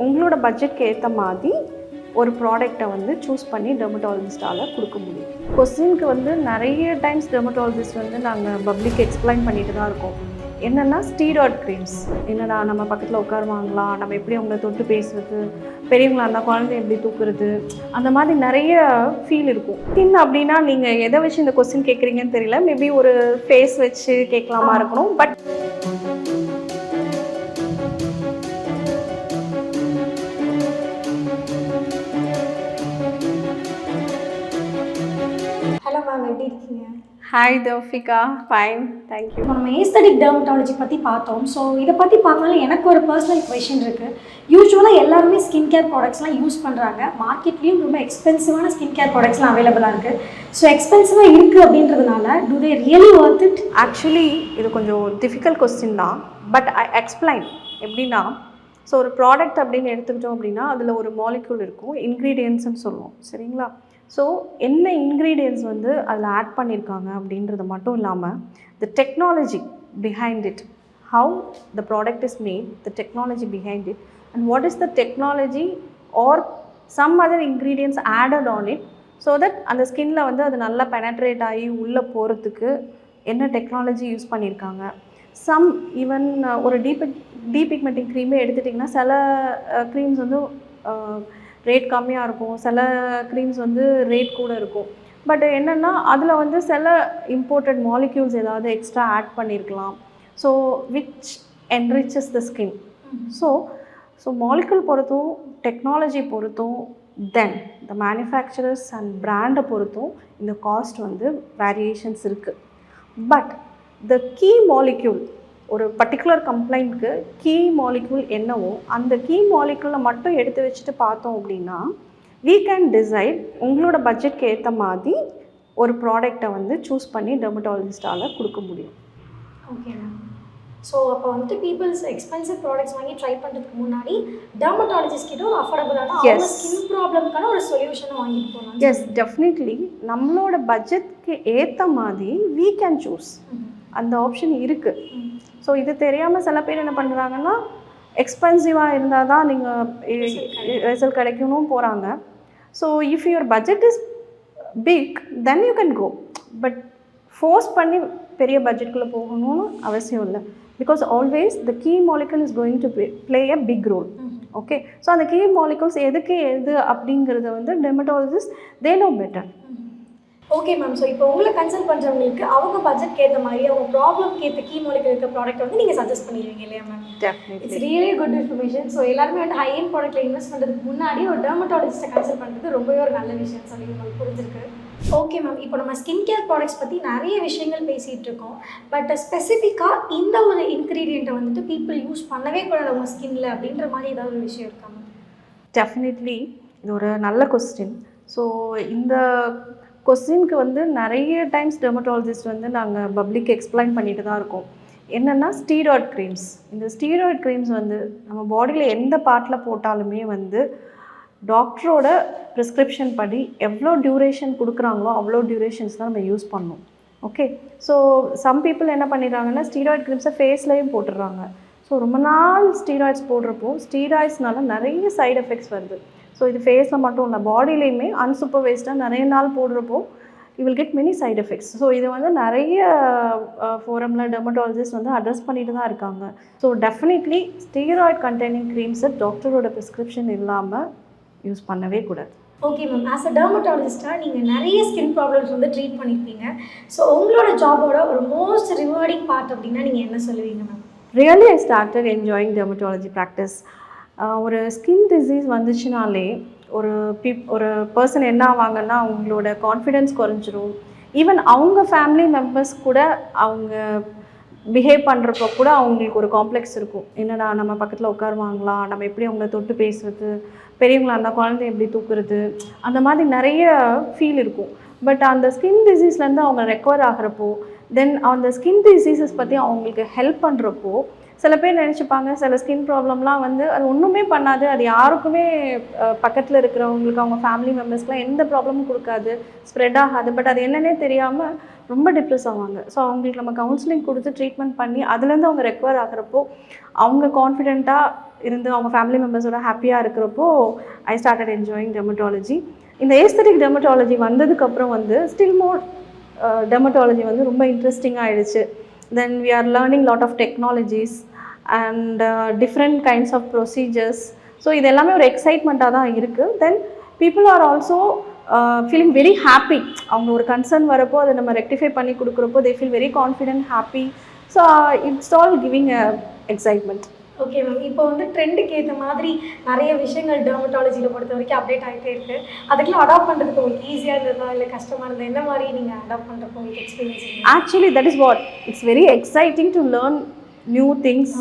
உங்களோட பட்ஜெட்க்கு ஏற்ற மாதிரி ஒரு ப்ராடக்ட்டை வந்து சூஸ் பண்ணி டெர்மட்டாலஜிஸ்ட்டால் கொடுக்க முடியும். கொஸ்டினுக்கு வந்து நிறைய டைம்ஸ் டெர்மட்டாலஜிஸ்ட் வந்து நாங்கள் பப்ளிக் எக்ஸ்பிளைன் பண்ணிட்டு தான் இருக்கோம். என்னென்னா ஸ்டீராய்ட் க்ரீம்ஸ் என்னடா நம்ம பக்கத்தில் உட்காருவாங்களா, நம்ம எப்படி அவங்கள தொட்டு பேசுறது, பெரியவங்களா இருந்தால் குழந்தைய எப்படி தூக்குறது, அந்த மாதிரி நிறைய ஃபீல் இருக்கும். ஸ்கின் அப்படின்னா நீங்கள் எதை வச்சு இந்த கொஸ்டின் கேட்குறீங்கன்னு தெரியல, மேபி ஒரு ஃபேஸ் வச்சு கேட்கலாமா இருக்கணும். பட் ஹலோ மேம், எப்படி இருக்கீங்க? Hi Taufiqa, fine, thank you. இப்போ நம்ம ஏஸ்தட்டிக் டெர்மட்டாலஜி பற்றி பார்த்தோம். ஸோ இதை பற்றி பார்த்தாலும் எனக்கு ஒரு பர்சனல் கொஷின் இருக்குது. யூஸ்வலாக எல்லாருமே ஸ்கின் கேர் ப்ராடக்ட்ஸ்லாம் யூஸ் பண்ணுறாங்க. மார்க்கெட்லேயும் ரொம்ப எக்ஸ்பென்சிவான ஸ்கின் கேர் ப்ராடக்ட்ஸ்லாம் அவைலபிளாக இருக்குது. ஸோ எக்ஸ்பென்சிவாக இருக்குது அப்படின்றதுனால to they really worth it? Actually இது கொஞ்சம் டிஃபிகல்ட் கொஸ்டின் தான், பட் ஐ எக்ஸ்பிளைன். எப்படின்னா, ஸோ ஒரு ப்ராடக்ட் அப்படின்னு எடுத்துக்கிட்டோம் அப்படின்னா அதில் ஒரு மாலிக்யூல் இருக்கும், இன்க்ரீடியன்ட்ஸ்ன்னு சொல்லுவோம், சரிங்களா? ஸோ என்ன இன்க்ரீடியன்ட்ஸ் வந்து அதில் ஆட் பண்ணியிருக்காங்க அப்படின்றது மட்டும் இல்லாமல் the technology behind it, how the product is made, the technology behind it, and what is the technology or some other ingredients added on it, so that அந்த ஸ்கின்னில் வந்து அது நல்லா பெனட்ரேட் ஆகி உள்ளே போகிறதுக்கு என்ன டெக்னாலஜி யூஸ் பண்ணியிருக்காங்க. சம் ஈவன் ஒரு டீபிக்மெண்டிங் க்ரீமே எடுத்துட்டிங்கன்னா சில க்ரீம்ஸ் வந்து ரேட் கம்மியாக இருக்கும், சில க்ரீம்ஸ் வந்து ரேட் கூட இருக்கும். பட் என்னென்னா அதில் வந்து சில இம்போர்ட்டட் மாலிக்யூல்ஸ் ஏதாவது எக்ஸ்ட்ரா ஆட் பண்ணியிருக்கலாம். So which enriches the skin. So molecule பொறுத்தும் டெக்னாலஜி பொறுத்தும் தென் த மேனுஃபேக்சரர்ஸ் அண்ட் பிராண்டை பொறுத்தும் இந்த காஸ்ட் வந்து வேரியேஷன்ஸ் இருக்குது. பட் த கீ மாலிக்யூல், ஒரு பர்டிகுலர் கம்ப்ளைண்ட்க்கு கீ மாலிக்யூல் என்னவோ அந்த கீ மாலிக்யூலை மட்டும் எடுத்து வச்சுட்டு பார்த்தோம் அப்படின்னா we can decide உங்களோட பட்ஜெட்க்கு ஏற்ற மாதிரி ஒரு ப்ராடக்டை வந்து சூஸ் பண்ணி டெர்மட்டாலஜிஸ்ட்டால் கொடுக்க முடியும். Okay ma'am. ஸோ அப்போ வந்துட்டு பீப்புள்ஸ் எக்ஸ்பென்சிவ் ப்ராடக்ட்ஸ் வாங்கி ட்ரை பண்ணுறதுக்கு முன்னாடி டெர்மட்டாலஜிஸ்ட் கிட்ட ஒரு அஃபோர்டபுளான அவங்க ஸ்கின் ப்ராப்ளம்க்கான ஒரு சொல்யூஷனை வாங்கிட்டு போகலாம். எஸ், டெஃபினெட்லி நம்மளோட பட்ஜெட்க்கு ஏற்ற மாதிரி we can choose. அந்த ஆப்ஷன் இருக்குது. ஸோ இது தெரியாமல் சில பேர் என்ன பண்ணுறாங்கன்னா, எக்ஸ்பென்சிவாக இருந்தால் தான் நீங்கள் ரிசல்ட் கிடைக்கணும் போகிறாங்க. So if your budget is big then you can go. But force பண்ணி பெரிய பட்ஜெட்குள்ளே போகணும்னு அவசியம் இல்லை. Because always the key molecule is going to play a big role. Okay, so அந்த கீ மாலிக்யூல்ஸ் எதுக்கு எது அப்படிங்கிறத வந்து dermatologist they know better. Okay ma'am. So இப்போ உங்களை கன்சல்ட் பண்ணுறவங்களுக்கு அவங்க பட்ஜெட்க்கு ஏற்ற மாதிரி அவங்க ப்ராப்ளம்க்கு ஏற்ற கீ மாலிக்யூல் இருக்க ப்ராடக்ட் வந்து நீங்கள் சஜஸ்ட் பண்ணிடுவீங்க இல்லையா ma'am? Definitely, it's really good information. So எல்லாருமே வந்து ஹை எண்ட் ப்ராடக்ட்டில் இன்வெஸ்ட் பண்ணுறதுக்கு முன்னாடி ஒரு டெர்மட்டாலஜிஸ்ட்டை கன்சல்ட் பண்ணுறது ரொம்பவே ஒரு நல்ல விஷயம் சொல்லி உங்களுக்கு புரிஞ்சிருக்கு. Okay ma'am. இப்போ நம்ம ஸ்கின் கேர் ப்ராடக்ட்ஸ் பற்றி நிறைய விஷயங்கள் பேசிகிட்டு இருக்கோம். பட் ஸ்பெசிஃபிக்காக இந்த ஒரு இன்க்ரீடியண்ட்டை வந்துட்டு பீப்புள் யூஸ் பண்ணவே கூடாது அவங்க ஸ்கின்னில் அப்படின்ற மாதிரி ஏதாவது ஒரு விஷயம் இருக்கா மேம்? டெஃபினெட்லி, இது ஒரு நல்ல கொஸ்டின். ஸோ இந்த கொஸ்டினுக்கு வந்து நிறைய டைம்ஸ் டெர்மட்டாலஜிஸ்ட் வந்து நாங்கள் பப்ளிக் எக்ஸ்பிளைன் பண்ணிட்டு தான் இருக்கோம். என்னென்னா ஸ்டீராய்ட் க்ரீம்ஸ். இந்த ஸ்டீராய்ட் க்ரீம்ஸ் வந்து நம்ம பாடியில் எந்த பார்ட்டில் போட்டாலுமே வந்து டாக்டரோட ப்ரிஸ்கிரிப்ஷன் படி எவ்வளோ டியூரேஷன் கொடுக்குறாங்களோ அவ்வளோ டியூரேஷன்ஸ் தான் நம்ம யூஸ் பண்ணணும். ஓகே, ஸோ சம் பீப்புள் என்ன பண்ணிடுறாங்கன்னா ஸ்டீராய்ட் க்ரீம்ஸை ஃபேஸ்லேயும் போட்டுடுறாங்க. ஸோ ரொம்ப நாள் ஸ்டீராய்ட்ஸ் போடுறப்போ ஸ்டீராய்ட்ஸ்னால நிறைய சைடு எஃபெக்ட்ஸ் வருது. ஸோ இது ஃபேஸில் மட்டும் இல்லை, பாடியிலையுமே அன்சூப்பர்வைஸ்டாக நிறைய நாள் போடுறப்போ you will get many side effects. So இது வந்து நிறைய ஃபோரமில் டெர்மட்டாலஜிஸ்ட் வந்து அட்ரஸ் பண்ணிட்டு தான் இருக்காங்க. ஸோ டெஃபினெட்லி ஸ்டீராய்ட் கண்டெய்னிங் க்ரீம்ஸை டாக்டரோட ப்ரிஸ்கிரிப்ஷன் இல்லாமல் யூஸ் பண்ணவே கூடாது. Okay ma'am. ஆஸ் அ டெர்மட்டாலஜிஸ்ட்டாக நீங்கள் நிறைய ஸ்கின் ப்ராப்ளம்ஸ் வந்து ட்ரீட் பண்ணியிருப்பீங்க. ஸோ உங்களோட ஜாபோட ஒரு மோஸ்ட் ரிவார்டிங் பார்ட் அப்படின்னா நீங்கள் என்ன சொல்லுவீங்க ma'am? Really I started enjoying dermatology practice. ஒரு ஸ்கின் டிசீஸ் வந்துச்சுனாலே ஒரு பர்சன் என்ன ஆவாங்கன்னா அவங்களோட கான்ஃபிடென்ஸ் குறைஞ்சிரும். ஈவன் அவங்க ஃபேமிலி மெம்பர்ஸ் கூட அவங்க பிஹேவ் பண்ணுறப்போ கூட அவங்களுக்கு ஒரு காம்ப்ளெக்ஸ் இருக்கும். என்னடா நம்ம பக்கத்தில் உட்காருவாங்களா, நம்ம எப்படி அவங்கள தொட்டு பேசுறது, பெரியவங்களா இருந்தால் குழந்தைய எப்படி தூக்குறது, அந்த மாதிரி நிறைய ஃபீல் இருக்கும். பட் அந்த ஸ்கின் டிசீஸ்லேருந்து அவங்க ரெக்கவர் ஆகிறப்போ தென் அந்த ஸ்கின் டிசீசஸ் பற்றி அவங்களுக்கு ஹெல்ப் பண்ணுறப்போ சில பேர் நினச்சிப்பாங்க சில ஸ்கின் ப்ராப்ளம்லாம் வந்து அது ஒன்றுமே பண்ணாது, அது யாருக்குமே பக்கத்தில் இருக்கிறவங்களுக்கு அவங்க ஃபேமிலி மெம்பர்ஸ்க்குலாம் எந்த ப்ராப்ளமும் கொடுக்காது, ஸ்ப்ரெட் ஆகாது. பட் அது என்னன்னே தெரியாமல் ரொம்ப டிப்ரெஸ் ஆவாங்க. ஸோ அவங்களுக்கு நம்ம கவுன்சிலிங் கொடுத்து ட்ரீட்மெண்ட் பண்ணி அதுலேருந்து அவங்க ரெக்கவர் ஆகிறப்போ அவங்க கான்ஃபிடென்ட்டாக இருந்து அவங்க ஃபேமிலி மெம்பர்ஸோட ஹாப்பியாக இருக்கிறப்போ ஐ ஸ்டார்டட் என்ஜாயிங் டெர்மட்டாலஜி. இந்த ஏஸ்தெட்டிக் டெர்மட்டாலஜி வந்ததுக்கப்புறம் வந்து ஸ்டில் மோர் டெர்மட்டாலஜி வந்து ரொம்ப இன்ட்ரெஸ்டிங்காக ஆகிடுச்சு. Then we are learning lot of technologies and different kinds of procedures. So இது எல்லாமே ஒரு எக்ஸைட்மெண்ட்டாக தான் இருக்குது. Then people are also feeling very happy. அவங்க ஒரு கன்சர்ன் வரப்போ அதை நம்ம ரெக்டிஃபை பண்ணி கொடுக்குறப்போ they feel very confident, happy. So it's all giving a excitement. Okay ma'am, இப்போ வந்து ட்ரெண்டுக்கு ஏற்ற மாதிரி நிறைய விஷயங்கள் டெர்மட்டாலஜியில் பொறுத்த வரைக்கும் அப்டேட் ஆகிட்டே இருக்குது. அதுக்கெல்லாம் அடாப்ட் பண்ணுறதுக்கு உங்களுக்கு ஈஸியாக இருந்ததா இல்லை கஷ்டமாக இருந்தது? என்ன மாதிரி நீங்கள் அடாப்ட் பண்ணுறப்போ உங்களுக்கு experience? Actually that is what it's very exciting to learn new things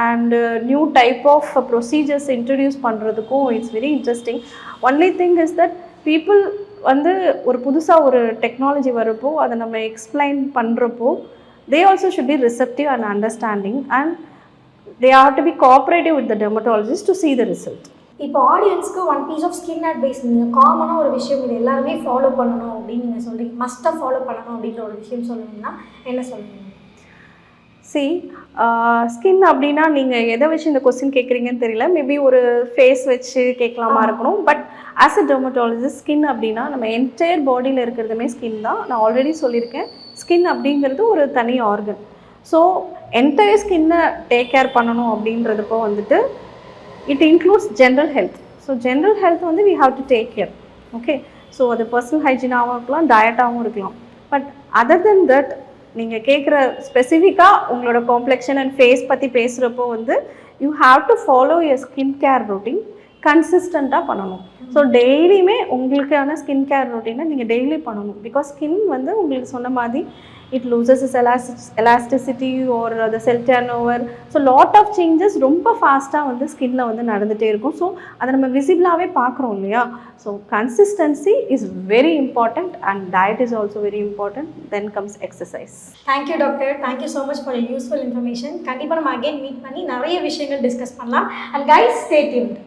and new type of procedures introduce பண்ணுறதுக்கும் it's very interesting. Only thing is that people வந்து ஒரு புதுசாக ஒரு டெக்னாலஜி வரப்போ அதை நம்ம எக்ஸ்பிளைன் பண்ணுறப்போ they also should be receptive and understanding, and they have to be cooperative with the dermatologist to see the result. இப்போ ஆடியன்ஸ்க்கு one piece of skin advice, நீங்கள் காமனாக ஒரு விஷயம் இது எல்லாருமே ஃபாலோ பண்ணணும் அப்படின்னு நீங்கள் சொல்கிறீங்க, மஸ்ட்டாக ஃபாலோ பண்ணணும் அப்படின்ற ஒரு விஷயம் சொல்லணும்னா என்ன சொல்லுவீங்க? ஸ்கின் அப்படின்னா நீங்கள் எதை வச்சு இந்த கொஸ்டின் கேட்குறீங்கன்னு தெரியல. மேபி ஒரு ஃபேஸ் வச்சு கேட்கலாமா இருக்கணும். But as a dermatologist skin அப்படின்னா நம்ம என்டையர் பாடியில் இருக்கிறதுமே ஸ்கின் தான். நான் ஆல்ரெடி சொல்லியிருக்கேன், ஸ்கின் அப்படிங்கிறது ஒரு தனி ஆர்கன். ஸோ என்டையர் ஸ்கின்னை டேக் கேர் பண்ணணும் அப்படின்றதுப்போ வந்துட்டு it includes general health. So general health வந்து we have to take care. Okay, so அது பர்சனல் ஹைஜீனாகவும் இருக்கலாம், டயட்டாகவும் இருக்கலாம். பட் அதர் தென் தட் நீங்கள் கேட்குற ஸ்பெசிஃபிக்காக உங்களோட காம்ப்ளெக்ஷன் அண்ட் ஃபேஸ் பற்றி பேசுகிறப்போ வந்து you have to follow your skin care routine, கன்சிஸ்டண்ட்டாக பண்ணணும். ஸோ டெய்லியுமே உங்களுக்கான ஸ்கின் கேர் ரொட்டீனை நீங்கள் டெய்லி பண்ணணும். பிகாஸ் ஸ்கின் வந்து உங்களுக்கு சொன்ன மாதிரி it loses is elasticity or the cell turn over. So lot of changes ரொம்ப ஃபாஸ்ட்டாக வந்து ஸ்கின்னில் வந்து நடந்துகிட்டே இருக்கும். ஸோ அதை நம்ம விசிபிளாகவே பார்க்குறோம் இல்லையா? So consistency is very important and diet is also very important. Then comes exercise. Thank you doctor, thank you so much for useful information. கண்டிப்பாக நம்ம அகைன் மீட் பண்ணி நிறைய விஷயங்கள் டிஸ்கஸ் பண்ணலாம். And guys, stay tuned.